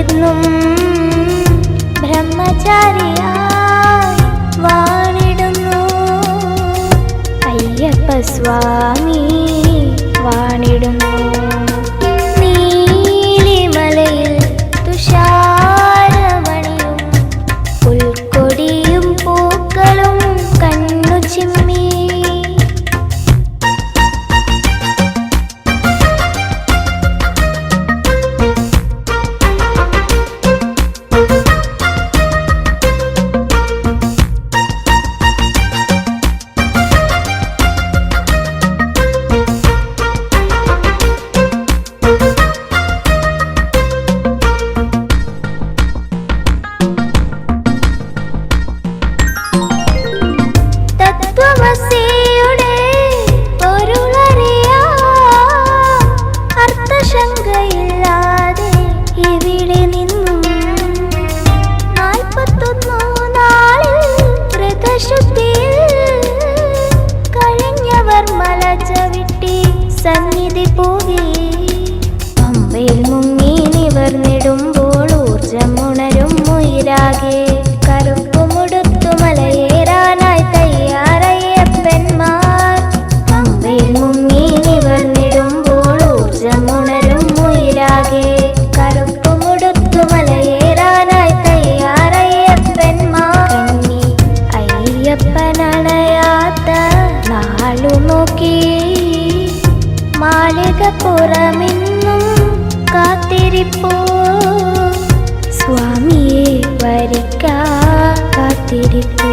എന്നും ബ്രഹ്മചാരിയായി വാണിടുന്നു അയ്യപ്പ സ്വാമി വാണിടുന്നു. നീലിമലയിൽ തുഷാരമണിയും പുൽക്കൊടിയും പൂക്കളും കണ്ണു ചിമ്മി. തത്വമസിയുടെ പൊരുളറിയാം അർത്ഥശങ്കയില്ലാതെ ഇവിടെ നിന്നും 41 നാളിൽ വ്രതശുദ്ധിയിൽ കഴിഞ്ഞവർ മല ചവിട്ടി സന്നിധി പോകി. പമ്പയിൽ മുങ്ങി നിവർന്നിടുമ്പോൾ ഊർജമുണരും ഉയരാകെ കറുപ്പുമുടുത്തു മലയേറാനായി തയ്യാറയ്യപ്പന്മാർ. പമ്പയിൽ മുങ്ങി നിവർന്നിടുമ്പോൾ ഊർജമുണരും ഉയരാകെ കറുപ്പുമുടുത്തു മലയേറാനായി തയ്യാറയ്യപ്പന്മാർ. കന്നി അയ്യപ്പനണയാത്ത നാളു നോക്കി മാളികപ്പുറമെന്നും കാത്തിരിപ്പോ സ്വാമിയെ വരിക്കാ കാത്തിരിപ്പൂ.